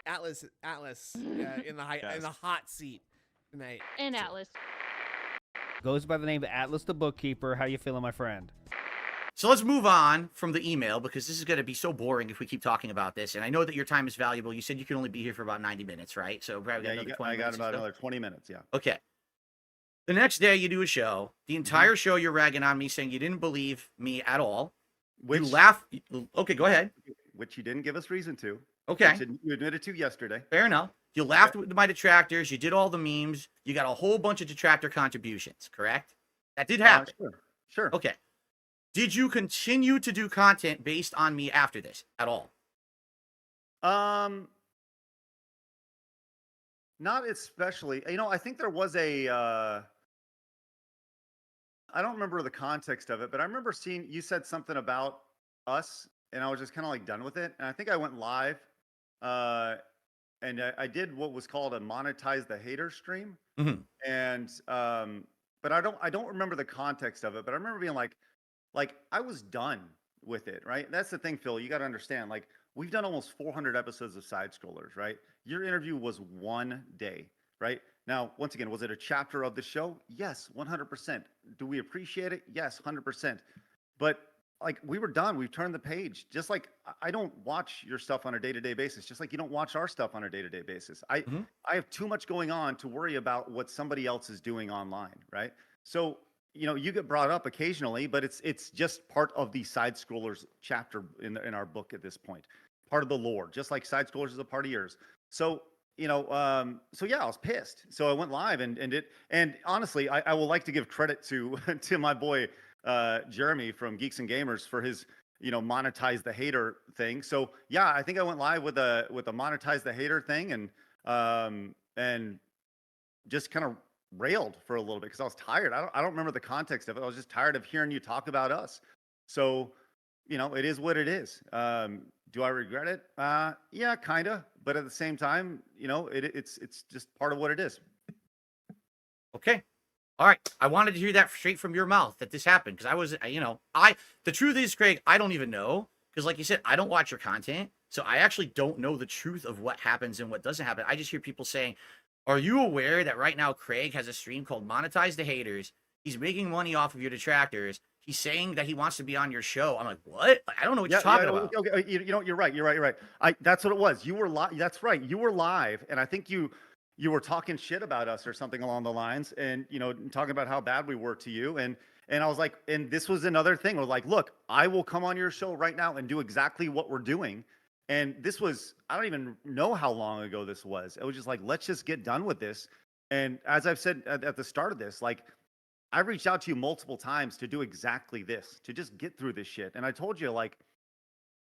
Atlas in the Yes. in the hot seat tonight. And Atlas. Goes by the name of Atlas the Bookkeeper. How you feeling, my friend? So let's move on from the email because this is going to be so boring if we keep talking about this. And I know that your time is valuable. You said you can only be here for about 90 minutes, right? So probably Yeah, got another 20 I got minutes. about another 20 minutes, yeah. Okay. The next day you do a show. The entire show you're ragging on me, saying you didn't believe me at all. Which, you laugh. Okay, go ahead. Which you didn't give us reason to. Okay. Which you admitted to yesterday. Fair enough. You laughed with my detractors. You did all the memes. You got a whole bunch of detractor contributions, correct? That did happen. Sure. Okay. Did you continue to do content based on me after this at all? Not especially. You know, I think there was a I don't remember the context of it, but I remember seeing you said something about us, and I was just kind of like done with it. And I think I went live, and I did what was called a monetize the hater stream. Mhm. And but I don't remember the context of it. But I remember being like I was done with it, right? That's the thing, Phil. You got to understand. Like we've done almost 400 episodes of Side Scrollers, right? Your interview was 1 day, right? Now, once again, was it a chapter of the show? Yes, 100%. Do we appreciate it? Yes, 100%. But like we were done. We've turned the page. Just like I don't watch your stuff on a day-to-day basis, just like you don't watch our stuff on a day-to-day basis. I have too much going on to worry about what somebody else is doing online, right? So, you know, you get brought up occasionally, but it's just part of the Side Scrollers chapter in our book at this point. Part of the lore, just like Side Scrollers is a part of yours. So, you know, so yeah, I was pissed. So I went live and honestly, I will like to give credit to to my boy Jeremy from Geeks and Gamers for his, you know, monetize the hater thing. So yeah, I think I went live with a monetize the hater thing and just kind of railed for a little bit because I was tired. I don't remember the context of it. I was just tired of hearing you talk about us. So, you know, it is what it is. Do I regret it? Yeah, kind of. But at the same time, you know, it's just part of what it is. Okay. All right. I wanted to hear that straight from your mouth that this happened because I was, you know, the truth is, Craig, I don't even know because like you said, I don't watch your content. So I actually don't know the truth of what happens and what doesn't happen. I just hear people saying, are you aware that right now Craig has a stream called Monetize the Haters? He's making money off of your detractors. He's saying that he wants to be on your show. I'm like, what? I don't know what you're talking about. Okay, you know, you're right. That's what it was. You were live. That's right. You were live, and I think you were talking shit about us or something along the lines, and you know, talking about how bad we were to you, and I was like, and this was another thing. We're like, look, I will come on your show right now and do exactly what we're doing. And this was, I don't even know how long ago this was. It was just like, let's just get done with this. And as I've said at the start of this, like, I reached out to you multiple times to do exactly this, to just get through this shit. And I told you, like,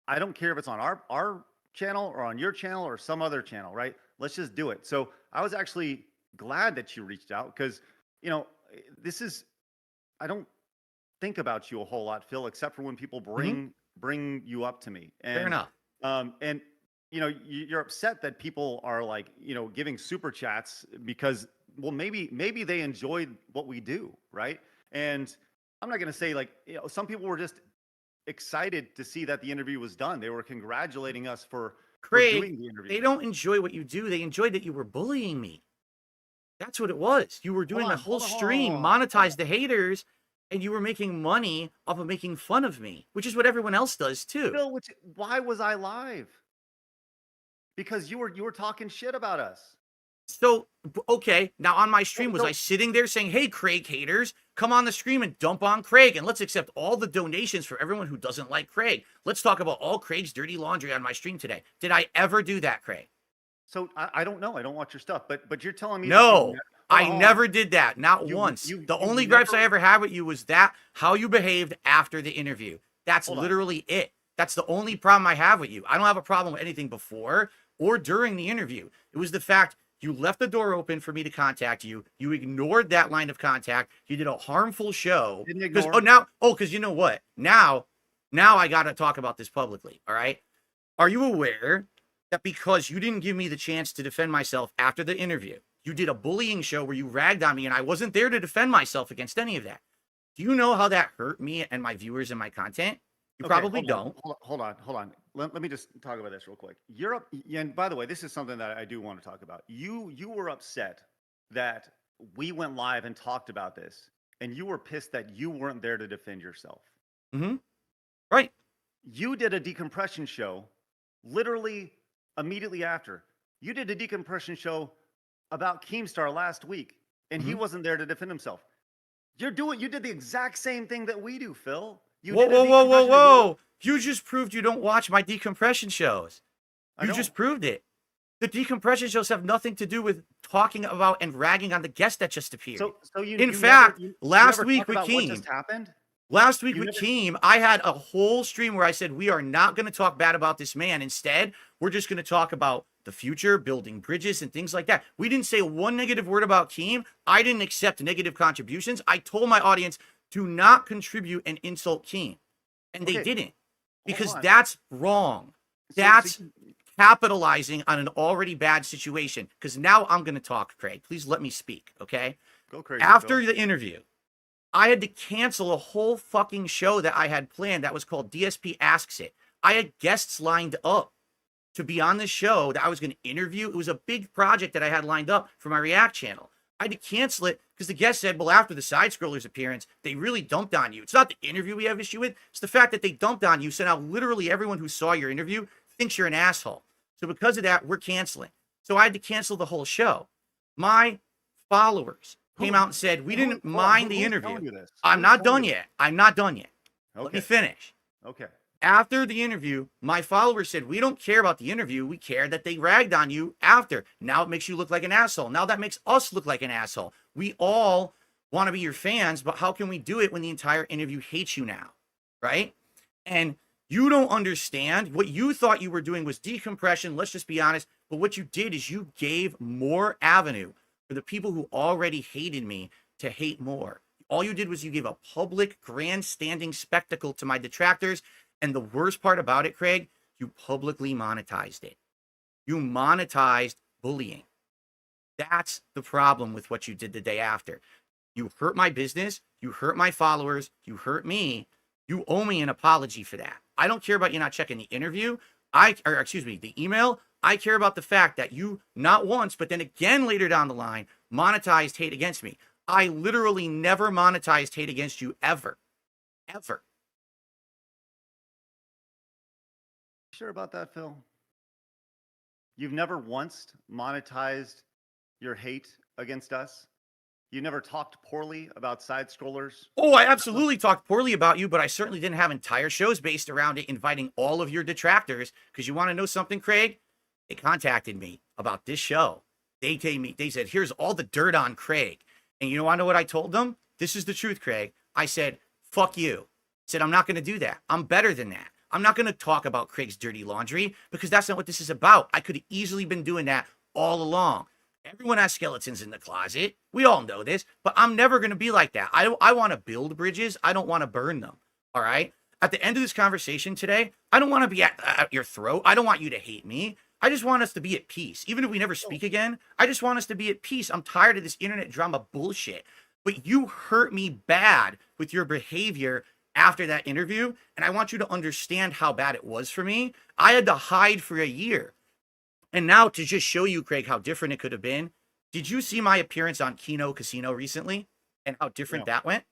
I don't care if it's on our channel or on your channel or some other channel, right? Let's just do it. So I was actually glad that you reached out because, you know, I don't think about you a whole lot, Phil, except for when people bring you up to me. And, fair enough. And you know, you're upset that people are like, you know, giving super chats because, well, maybe they enjoyed what we do, right? And I'm not going to say like, you know, some people were just excited to see that the interview was done. They were congratulating us for doing the interview. They don't enjoy what you do. They enjoyed that you were bullying me. That's what it was. You were doing a whole stream, monetize the haters, and you were making money off of making fun of me, which is what everyone else does too. Bill, why was I live? Because you were talking shit about us. So, okay, now on my stream, was I sitting there saying, hey, Craig haters, come on the stream and dump on Craig, and let's accept all the donations for everyone who doesn't like Craig. Let's talk about all Craig's dirty laundry on my stream today. Did I ever do that, Craig? So, I don't know. I don't watch your stuff, but you're telling me... No, I never did that. Not once. The only gripes I ever had with you was that, how you behaved after the interview. That's literally it. That's the only problem I have with you. I don't have a problem with anything before or during the interview. It was the fact you left the door open for me to contact you. You ignored that line of contact. You did a harmful show. Because you know what? Now I got to talk about this publicly. All right. Are you aware that because you didn't give me the chance to defend myself after the interview, you did a bullying show where you ragged on me and I wasn't there to defend myself against any of that? Do you know how that hurt me and my viewers and my content? You probably don't. Hold on. let me just talk about this real quick. Europe, and by the way, this is something that I do want to talk about. You were upset that we went live and talked about this, and you were pissed that you weren't there to defend yourself. Mm-hmm. Right. You did a decompression show literally immediately after. You did a decompression show about Keemstar last week, and he wasn't there to defend himself. You did the exact same thing that we do, Phil. Whoa. You just proved you don't watch my decompression shows. You just proved it. The decompression shows have nothing to do with talking about and ragging on the guest that just appeared. In fact, last week with Keem, I had a whole stream where I said, we are not going to talk bad about this man. Instead, we're just going to talk about the future, building bridges and things like that. We didn't say one negative word about Keem. I didn't accept negative contributions. I told my audience, do not contribute and insult Keem. And they didn't, because that's wrong. That's capitalizing on an already bad situation. Because now I'm going to talk, Craig. Please let me speak, okay? Go crazy. After the interview, I had to cancel a whole fucking show that I had planned that was called DSP Asks It. I had guests lined up to be on the show that I was going to interview. It was a big project that I had lined up for my React channel. I had to cancel it because the guest said, well, after the Side Scrollers appearance, they really dumped on you. It's not the interview we have issue with. It's the fact that they dumped on you. So now literally everyone who saw your interview thinks you're an asshole. So because of that, we're canceling. So I had to cancel the whole show. My followers came out and said, we didn't mind the interview. I'm not done yet. I'm not done yet. Let me finish. Okay. After the interview, my followers said, we don't care about the interview. We care that they ragged on you after. Now it makes you look like an asshole. Now that makes us look like an asshole. We all want to be your fans, but how can we do it when the entire interview hates you now? Right? And you don't understand. What you thought you were doing was decompression. Let's just be honest. But what you did is you gave more avenue for the people who already hated me to hate more. All you did was you gave a public grandstanding spectacle to my detractors. And the worst part about it, Craig, you publicly monetized it. You monetized bullying. That's the problem with what you did the day after. You hurt my business. You hurt my followers. You hurt me. You owe me an apology for that. I don't care about you not checking the interview. The email. I care about the fact that you not once, but then again later down the line, monetized hate against me. I literally never monetized hate against you ever. Ever. Sure about that, Phil? You've never once monetized your hate against us? You never talked poorly about Side Scrollers? Oh, I absolutely talked poorly about you, but I certainly didn't have entire shows based around it, inviting all of your detractors. Because you want to know something, Craig? They contacted me about this show. They said, here's all the dirt on Craig. And you know what I told them? This is the truth, Craig. I said, fuck you. I said, I'm not going to do that. I'm better than that. I'm not going to talk about Craig's dirty laundry because that's not what this is about. I could have easily been doing that all along. Everyone has skeletons in the closet. We all know this, but I'm never going to be like that. I want to build bridges. I don't want to burn them. All right. At the end of this conversation today, I don't want to be at your throat. I don't want you to hate me. I just want us to be at peace. Even if we never speak again, I just want us to be at peace. I'm tired of this internet drama bullshit. But you hurt me bad with your behavior after that interview, and I want you to understand how bad it was for me. I had to hide for a year. And now to just show you, Craig, how different it could have been, did you see my appearance on Kino Casino recently and how different that went?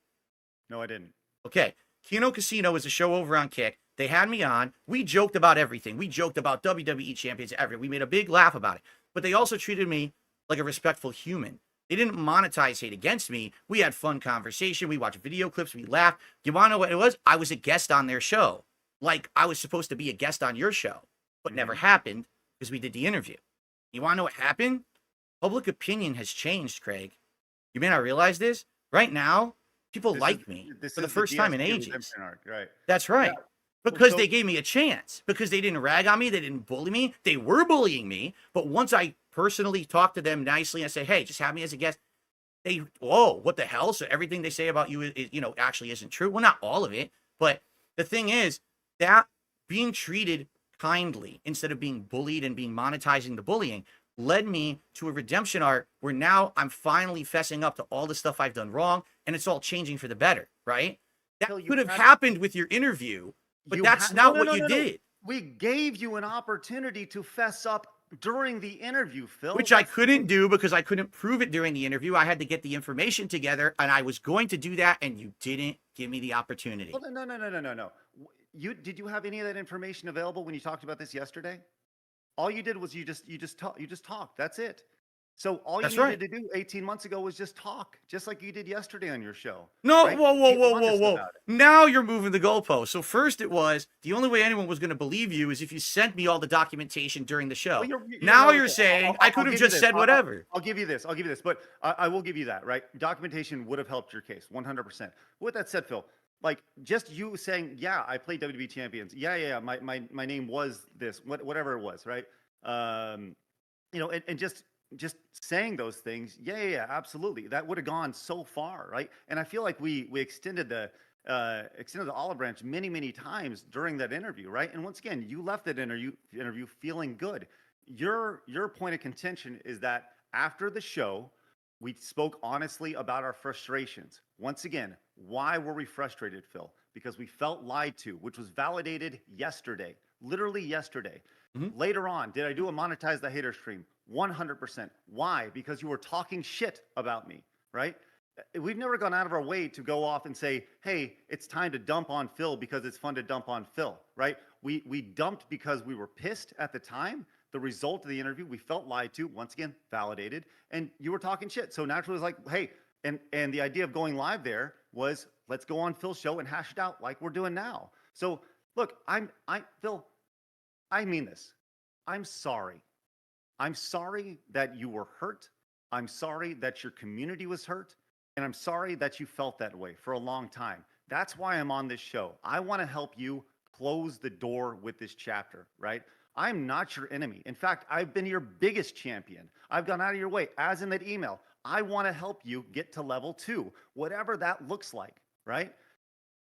No, I didn't. Okay. Kino Casino is a show over on Kick. They had me on. We joked about everything. We joked about WWE champions ever. We made a big laugh about it. But they also treated me like a respectful human. They didn't monetize hate against me. We had fun conversation. We watched video clips. We laughed. You want to know what it was? I was a guest on their show. Like I was supposed to be a guest on your show, but never happened because we did the interview. You want to know what happened? Public opinion has changed, Craig. You may not realize this. Right now, people like me for the first time in ages. Right. That's right. Yeah. Because they gave me a chance. Because they didn't rag on me. They didn't bully me. They were bullying me. But once I personally talked to them nicely and say, hey, just have me as a guest, they, whoa, what the hell? So everything they say about you is, actually isn't true. Well, not all of it. But the thing is that being treated kindly instead of being bullied and being monetizing the bullying led me to a redemption arc where now I'm finally fessing up to all the stuff I've done wrong. And it's all changing for the better, right? That could have happened with your interview. But that's not what you did. We gave you an opportunity to fess up during the interview, Phil. Which I couldn't do because I couldn't prove it during the interview. I had to get the information together, and I was going to do that, and you didn't give me the opportunity. Well, no. Did you have any of that information available when you talked about this yesterday? All you did was you just talked. That's it. So all you needed to do 18 months ago was just talk, just like you did yesterday on your show. No, right? whoa. Now you're moving the goalpost. So first it was, the only way anyone was going to believe you is if you sent me all the documentation during the show. Well, now you're saying I could have just said whatever. I'll give you this. But I will give you that, right? Documentation would have helped your case, 100%. With that said, Phil, like just you saying, yeah, I played WWE Champions. Yeah. My name was this, whatever it was, right? And just saying those things, yeah, absolutely. That would have gone so far, right? And I feel like we extended the olive branch many times during that interview, right? And once again, you left that interview feeling good. Your point of contention is that after the show, we spoke honestly about our frustrations. Once again, why were we frustrated, Phil? Because we felt lied to, which was validated yesterday, literally yesterday. Mm-hmm. Later on, did I do a monetize the hater stream? 100%. Why? Because you were talking shit about me, right? We've never gone out of our way to go off and say, hey, it's time to dump on Phil because it's fun to dump on Phil, right? We dumped because we were pissed at the time. The result of the interview, we felt lied to, once again, validated, and you were talking shit. So naturally it was like, hey, and the idea of going live there was, let's go on Phil's show and hash it out like we're doing now. So look, Phil, I mean this. I'm sorry. I'm sorry that you were hurt. I'm sorry that your community was hurt. And I'm sorry that you felt that way for a long time. That's why I'm on this show. I want to help you close the door with this chapter, right? I'm not your enemy. In fact, I've been your biggest champion. I've gone out of your way, as in that email. I want to help you get to level 2, whatever that looks like, right?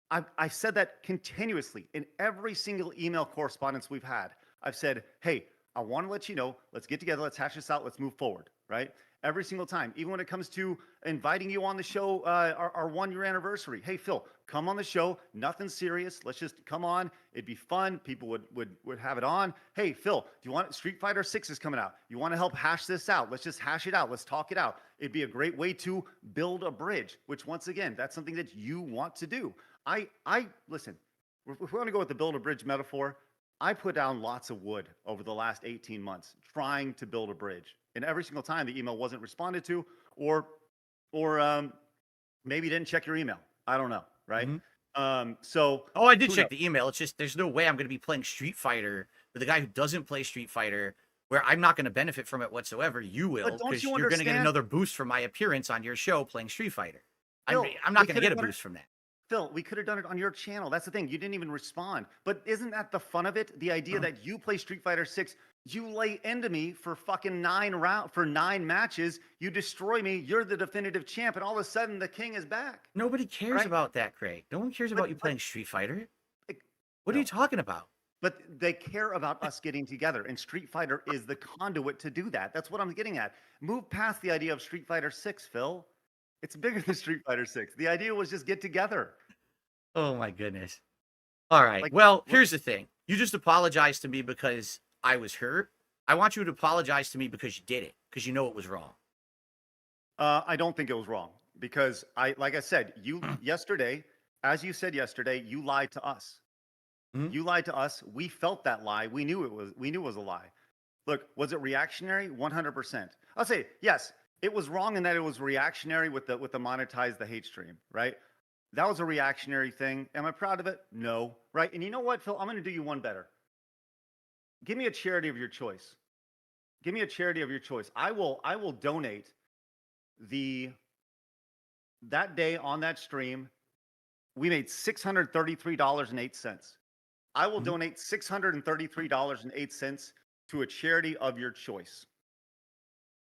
I've said that continuously in every single email correspondence we've had. I've said, hey, I want to let you know, let's get together, let's hash this out, let's move forward, right? Every single time, even when it comes to inviting you on the show, our 1-year anniversary. Hey, Phil, come on the show, nothing serious. Let's just come on. It'd be fun. People would have it on. Hey, Phil, do you want Street Fighter 6 is coming out? You want to help hash this out? Let's just hash it out. Let's talk it out. It'd be a great way to build a bridge, which once again, that's something that you want to do. Listen, if we want to go with the build a bridge metaphor, I put down lots of wood over the last 18 months trying to build a bridge. And every single time the email wasn't responded to, or maybe you didn't check your email. I don't know, right? Mm-hmm. I did check the email. It's just there's no way I'm going to be playing Street Fighter with a guy who doesn't play Street Fighter, where I'm not going to benefit from it whatsoever. You will, because you're going to get another boost from my appearance on your show playing Street Fighter. I'm not going to get a boost from that. Phil, we could have done it on your channel. That's the thing. You didn't even respond. But isn't that the fun of it? The idea that you play Street Fighter 6, you lay into me for fucking 9 matches. You destroy me. You're the definitive champ. And all of a sudden, the king is back. Nobody cares about that, Craig. No one cares about you playing Street Fighter. What are you talking about? But they care about us getting together. And Street Fighter is the conduit to do that. That's what I'm getting at. Move past the idea of Street Fighter 6, Phil. It's bigger than Street Fighter 6. The idea was just get together. Oh, my goodness. All right. Here's the thing. You just apologized to me because I was hurt. I want you to apologize to me because you did it, because you know it was wrong. I don't think it was wrong because like I said, yesterday, as you said yesterday, you lied to us. Mm-hmm. You lied to us. We felt that lie. We knew it was a lie. Look, was it reactionary? 100%. I'll say, yes, it was wrong in that it was reactionary with the monetize the hate stream, right? That was a reactionary thing. Am I proud of it? No, right? And you know what, Phil? I'm going to do you one better. Give me a charity of your choice. Give me a charity of your choice. I will donate that day on that stream. We made $633.08. I will donate $633.08 to a charity of your choice.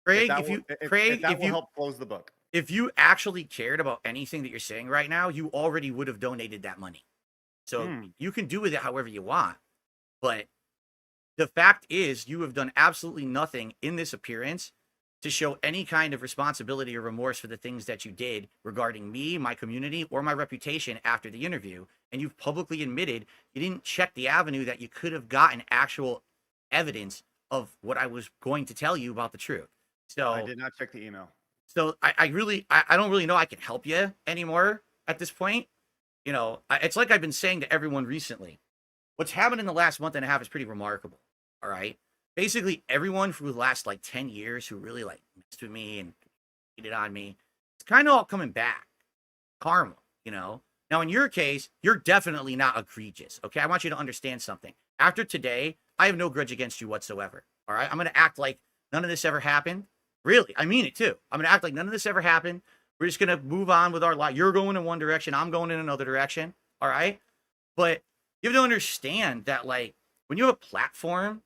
Craig, if that will help close the book. If you actually cared about anything that you're saying right now, you already would have donated that money. So you can do with it however you want. But the fact is, you have done absolutely nothing in this appearance to show any kind of responsibility or remorse for the things that you did regarding me, my community, or my reputation after the interview. And you've publicly admitted you didn't check the avenue that you could have gotten actual evidence of what I was going to tell you about the truth. So I did not check the email. So I don't really know I can help you anymore at this point. You know, it's like I've been saying to everyone recently. What's happened in the last month and a half is pretty remarkable. All right. Basically, everyone for the last like 10 years who really like messed with me and cheated on me, it's kind of all coming back. Karma, you know. Now, in your case, you're definitely not egregious. Okay. I want you to understand something. After today, I have no grudge against you whatsoever. All right. I'm going to act like none of this ever happened. Really, I mean it too. I'm going to act like none of this ever happened. We're just going to move on with our life. You're going in one direction. I'm going in another direction. All right. But you have to understand that, like, when you have a platform,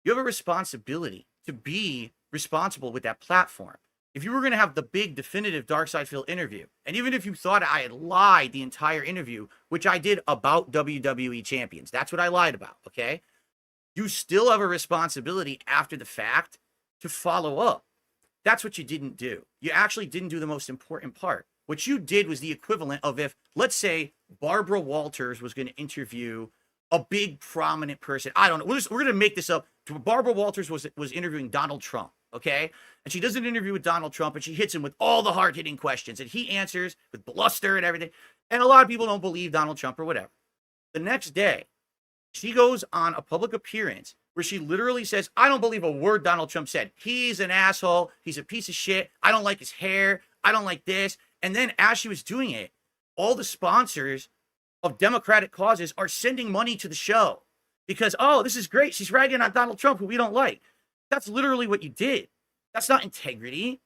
you have a responsibility to be responsible with that platform. If you were going to have the big definitive Dark Side Phil interview, and even if you thought I had lied the entire interview, which I did about WWE champions, that's what I lied about. Okay. You still have a responsibility after the fact to follow up. That's what you didn't do. You actually didn't do the most important part. What you did was the equivalent of if, let's say, Barbara Walters was going to interview a big prominent person. I don't know. We're going to make this up. Barbara Walters was interviewing Donald Trump, okay? And she does an interview with Donald Trump, and she hits him with all the hard-hitting questions, and he answers with bluster and everything. And a lot of people don't believe Donald Trump or whatever. The next day, she goes on a public appearance where she literally says, I don't believe a word Donald Trump said. He's an asshole. He's a piece of shit. I don't like his hair. I don't like this. And then as she was doing it, all the sponsors of Democratic causes are sending money to the show because, oh, this is great. She's ragging on Donald Trump, who we don't like. That's literally what you did. That's not integrity.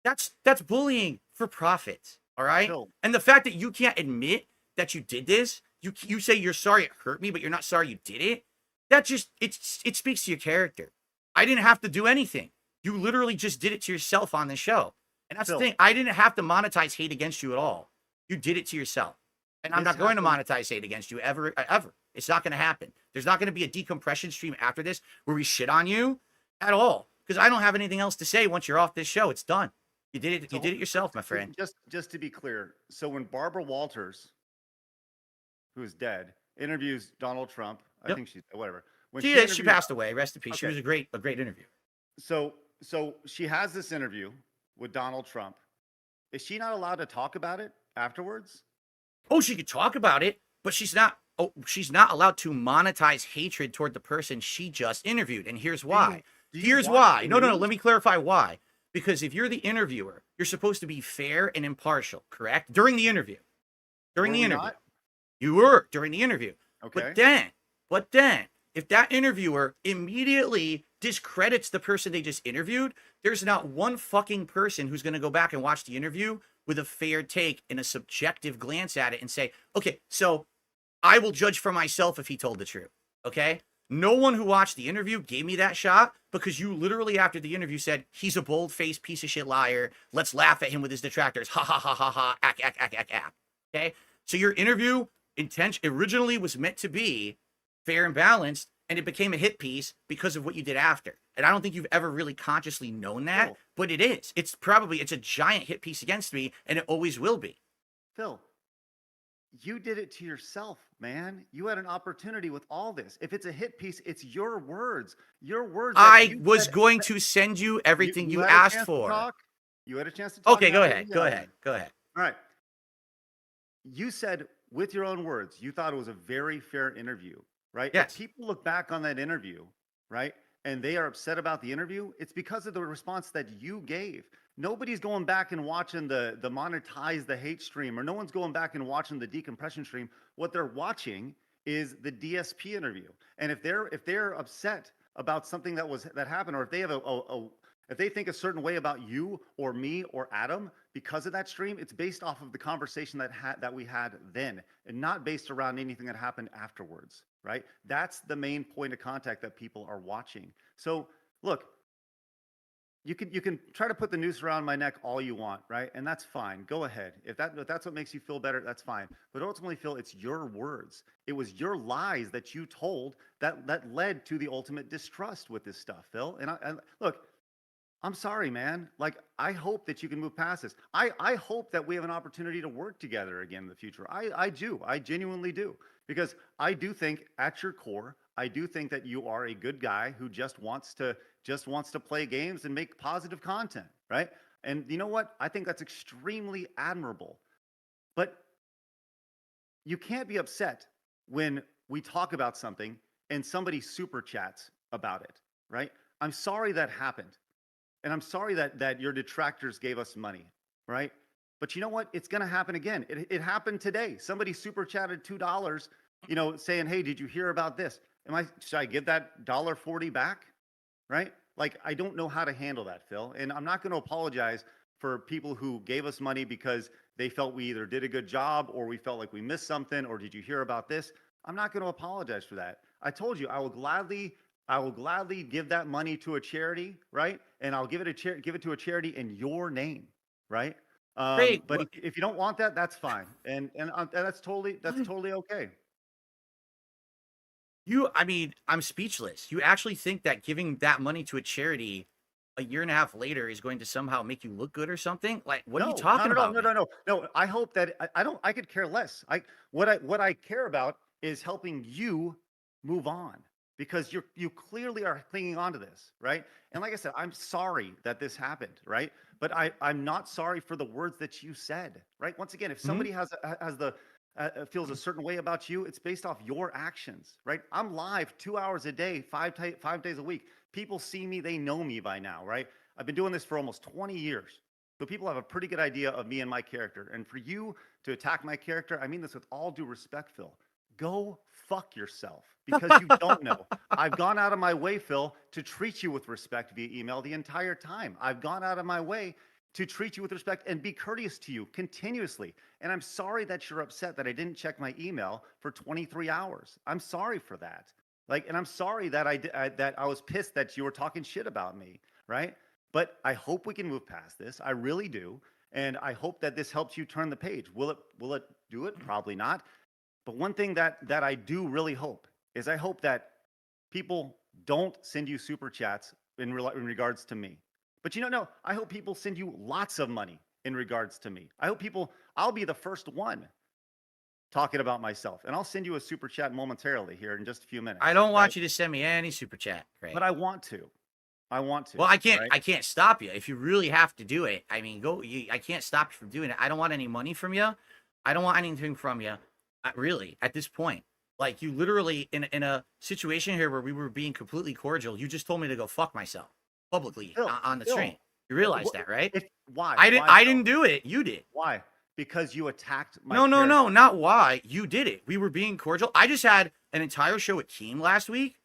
That's bullying for profit. All right. No. And the fact that you can't admit that you did this, you say you're sorry it hurt me, but you're not sorry you did it. That just, it speaks to your character. I didn't have to do anything. You literally just did it to yourself on the show. And that's Phil, the thing. I didn't have to monetize hate against you at all. You did it to yourself. And I'm not going to monetize hate against you ever. It's not going to happen. There's not going to be a decompression stream after this where we shit on you at all. Because I don't have anything else to say once you're off this show. It's done. You did it. You did it yourself, my friend. Just to be clear. So when Barbara Walters, who is dead, interviews Donald Trump, I think she's whatever. When she passed away. Rest in peace. Okay. She was a great interviewer. So she has this interview with Donald Trump. Is she not allowed to talk about it afterwards? Oh, she could talk about it, but she's not. Oh, she's not allowed to monetize hatred toward the person she just interviewed. And here's why. Here's why. No. Let me clarify why. Because if you're the interviewer, you're supposed to be fair and impartial, correct? During the interview. You were during the interview. Okay. But then, if that interviewer immediately discredits the person they just interviewed, there's not one fucking person who's going to go back and watch the interview with a fair take and a subjective glance at it and say, okay, so I will judge for myself if he told the truth. Okay. No one who watched the interview gave me that shot because you literally after the interview said, he's a bold-faced piece of shit liar. Let's laugh at him with his detractors. Ha ha ha ha ha. Ack. Okay. So your interview originally was meant to be fair and balanced, and it became a hit piece because of what you did after. And I don't think you've ever really consciously known that, but it is. It's a giant hit piece against me, and it always will be. Phil, you did it to yourself, man. You had an opportunity with all this. If it's a hit piece, it's your words. Your words. I was going to send you everything you asked for. You had a chance to talk. Okay, go ahead. Go ahead. All right. You said with your own words, you thought it was a very fair interview, right? Yes. If people look back on that interview, right, and they are upset about the interview, it's because of the response that you gave. Nobody's going back and watching the monetize the hate stream, or no one's going back and watching the decompression stream. What they're watching is the DSP interview. And if they're upset about something that happened, or if they have if they think a certain way about you or me or Adam because of that stream, it's based off of the conversation that we had then, and not based around anything that happened afterwards, right? That's the main point of contact that people are watching. So look, you can try to put the noose around my neck all you want, right? And that's fine. Go ahead. If that's what makes you feel better, that's fine. But ultimately, Phil, it's your words. It was your lies that you told that led to the ultimate distrust with this stuff, Phil. And look, I'm sorry, man. Like, I hope that you can move past this. I hope that we have an opportunity to work together again in the future. I do. I genuinely do. Because I do think at your core, I do think that you are a good guy who just wants to play games and make positive content, right? And you know what? I think that's extremely admirable. But you can't be upset when we talk about something and somebody super chats about it, right? I'm sorry that happened. And I'm sorry that your detractors gave us money, right? But you know what? It's going to happen again. It happened today. Somebody super chatted $2, saying, "Hey, did you hear about this?" Should I give that $1.40 back? Right? Like, I don't know how to handle that, Phil. And I'm not going to apologize for people who gave us money because they felt we either did a good job or we felt like we missed something, or did you hear about this? I'm not going to apologize for that. I told you I will gladly give that money to a charity, right? And I'll give it to a charity in your name, right? Great. But if you don't want that, that's fine, and that's totally okay. I mean, I'm speechless. You actually think that giving that money to a charity a year and a half later is going to somehow make you look good or something? Like, what are you talking about? No. I hope that I could care less. What I care about is helping you move on, because you clearly are clinging on to this, right? And like I said, I'm sorry that this happened, right? But I'm not sorry for the words that you said, right? Once again, if somebody feels a certain way about you, it's based off your actions, right? I'm live 2 hours a day, 5 days a week. People see me, they know me by now, right? I've been doing this for almost 20 years. So people have a pretty good idea of me and my character. And for you to attack my character, I mean this with all due respect, Phil. Go fuck yourself, because you don't know. I've gone out of my way, Phil, to treat you with respect via email the entire time. I've gone out of my way to treat you with respect and be courteous to you continuously. And I'm sorry that you're upset that I didn't check my email for 23 hours. I'm sorry for that. And I'm sorry that I was pissed that you were talking shit about me, right? But I hope we can move past this. I really do. And I hope that this helps you turn the page. Will it do it? Probably not. But one thing that I do really hope is I hope that people don't send you super chats in regards to me. But no, I hope people send you lots of money in regards to me. I hope I'll be the first one talking about myself. And I'll send you a super chat momentarily here in just a few minutes. I don't want you to send me any super chat. Right? But I want to. Well, I can't. Right? I can't stop you if you really have to do it. I mean, go. I can't stop you from doing it. I don't want any money from you. I don't want anything from you. Really, at this point, like, you literally in a situation here where we were being completely cordial, you just told me to go fuck myself publicly on the stream. You realize that, right? Why? I didn't do it. You did. Why? Because you attacked my No, not why. You did it. We were being cordial. I just had an entire show with Keem last week,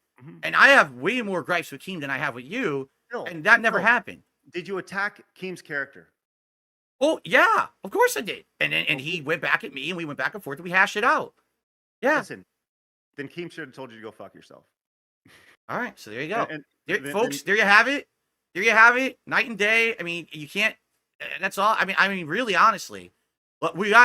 and I have way more gripes with Keem than I have with you, and that never happened. Did you attack Keem's character? Oh, yeah, of course I did. And he went back at me, and we went back and forth, and we hashed it out. Yeah. Listen, then Keem should have told you to go fuck yourself. All right, so there you go. Folks, there you have it. There you have it. Night and day. I mean, you can't. That's all. I mean, really, honestly. But we're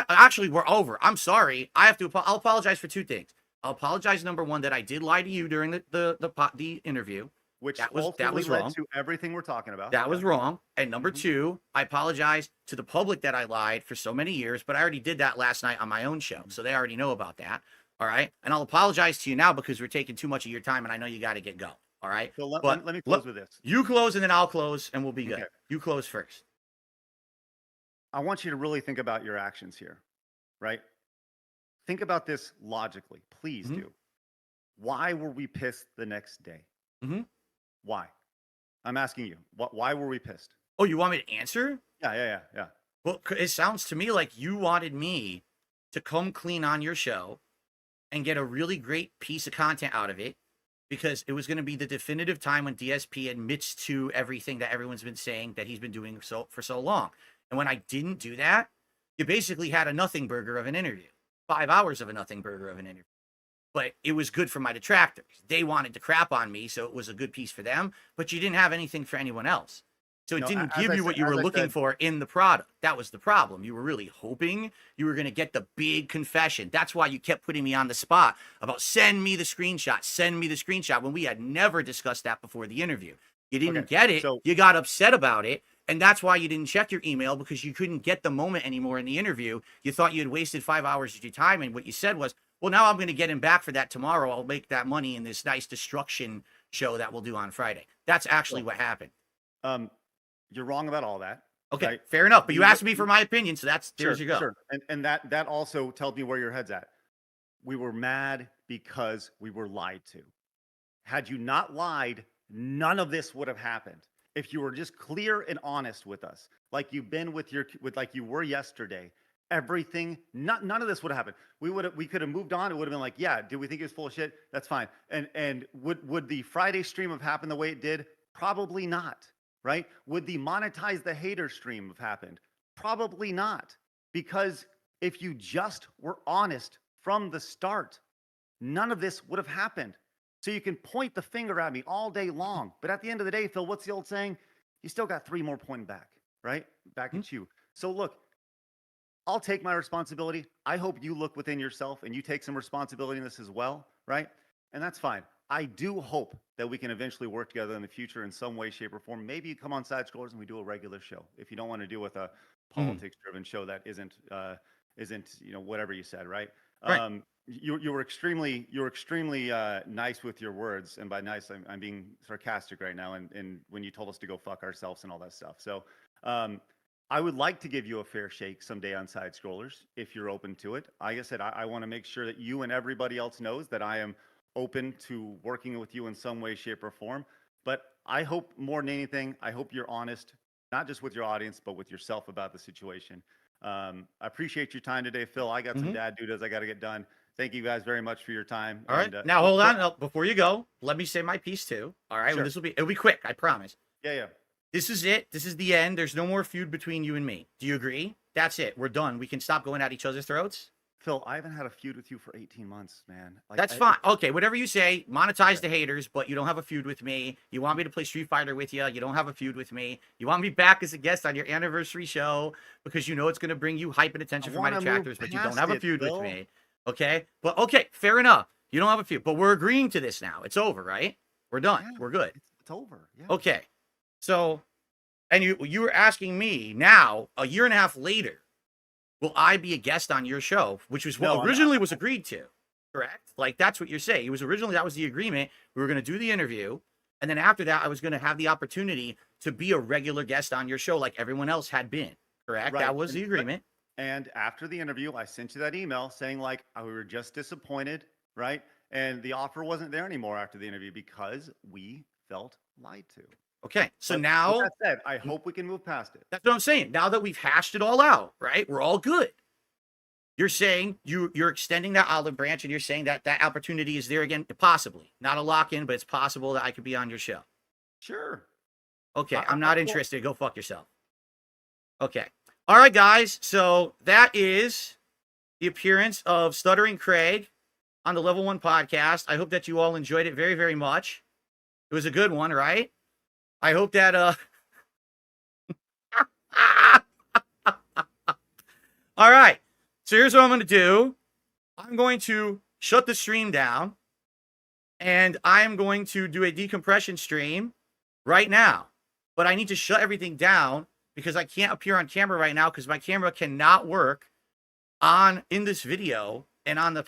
over. I'm sorry. I'll apologize for two things. I'll apologize, number one, that I did lie to you during the interview. Which that was wrong. To everything we're talking about. That was wrong. And number two, I apologize to the public that I lied for so many years, but I already did that last night on my own show, so they already know about that. All right, and I'll apologize to you now because we're taking too much of your time, and I know you got to get going. All right. So let me close with this. You close, and then I'll close, and we'll be good. Okay. You close first. I want you to really think about your actions here, right? Think about this logically. Please do. Why were we pissed the next day? Why? I'm asking you. Why were we pissed? Oh, you want me to answer? Yeah. Well, it sounds to me like you wanted me to come clean on your show and get a really great piece of content out of it, because it was going to be the definitive time when DSP admits to everything that everyone's been saying that he's been doing for so long. And when I didn't do that, you basically had a nothing burger of an interview, 5 hours of a nothing burger of an interview. But it was good for my detractors. They wanted to crap on me, so it was a good piece for them. But you didn't have anything for anyone else. So it didn't give you what you were looking for in the product. That was the problem. You were really hoping you were going to get the big confession. That's why you kept putting me on the spot about send me the screenshot, when we had never discussed that before the interview. You didn't Okay, get it. so- You got upset about it. And that's why you didn't check your email, because you couldn't get the moment anymore in the interview. You thought you had wasted 5 hours of your time. And what you said was, well, now I'm going to get him back for that tomorrow. I'll make that money in this nice destruction show that we'll do on Friday. That's actually what happened. You're wrong about all that. Okay, right? fair enough. But you asked me for my opinion, so there's you go. Sure. And that also tells me where your head's at. We were mad because we were lied to. Had you not lied, none of this would have happened. If you were just clear and honest with us, like you've been like you were yesterday, everything, none of this would have happened. We could have moved on. It would have been like, yeah, did we think it was full of shit? That's fine. And would the Friday stream have happened the way it did? Probably not, right? Would the monetize the hater stream have happened? Probably not. Because if you just were honest from the start, none of this would have happened. So you can point the finger at me all day long. But at the end of the day, Phil, what's the old saying? You still got 3 more pointing back, right? Back at you. So look, I'll take my responsibility. I hope you look within yourself and you take some responsibility in this as well, right? And that's fine. I do hope that we can eventually work together in the future in some way, shape, or form. Maybe you come on Side Scrollers and we do a regular show. If you don't want to deal with a politics-driven show that isn't whatever you said, right? Right. You were extremely nice with your words, and by nice I'm being sarcastic right now. And when you told us to go fuck ourselves and all that stuff, so I would like to give you a fair shake someday on Side Scrollers if you're open to it. Like I said, I want to make sure that you and everybody else knows that I am open to working with you in some way, shape, or form. But I hope more than anything, I hope you're honest, not just with your audience, but with yourself about the situation. I appreciate your time today, Phil. I got some dad duties I got to get done. Thank you guys very much for your time. All right. Now hold on. No, before you go, let me say my piece too. All right. Sure. It'll be quick. I promise. Yeah. This is it. This is the end. There's no more feud between you and me. Do you agree? That's it. We're done. We can stop going at each other's throats. Phil, I haven't had a feud with you for 18 months, man. That's fine. Okay, whatever you say, monetize the haters, but you don't have a feud with me. You want me to play Street Fighter with you. You don't have a feud with me. You want me back as a guest on your anniversary show because you know it's going to bring you hype and attention from my detractors, but you don't have a feud with me. Okay? But okay, fair enough. You don't have a feud, but we're agreeing to this now. It's over, right? We're done. Yeah, we're good. It's over. Yeah. Okay. So, and you were asking me now, a year and a half later, will I be a guest on your show? Which was what originally was agreed to, correct? Like, that's what you're saying. It was originally, that was the agreement. We were going to do the interview. And then after that, I was going to have the opportunity to be a regular guest on your show like everyone else had been, correct? Right. That was the agreement. And after the interview, I sent you that email saying, like, we were just disappointed, right? And the offer wasn't there anymore after the interview because we felt lied to. Okay, so But now, with that said, I hope we can move past it. that's what I'm saying. Now that we've hashed it all out, right? We're all good. You're saying you're extending that olive branch, and you're saying that that opportunity is there again, possibly. Not a lock-in, but it's possible that I could be on your show. Sure. Okay, I'm not interested. Go fuck yourself. Okay. All right, guys. So that is the appearance of Stuttering Craig on the Level 1 podcast. I hope that you all enjoyed it very, very much. It was a good one, right? I hope that all right. So here's what I'm going to do. I'm going to shut the stream down, and I'm going to do a decompression stream right now. But I need to shut everything down because I can't appear on camera right now because my camera cannot work in this video and on the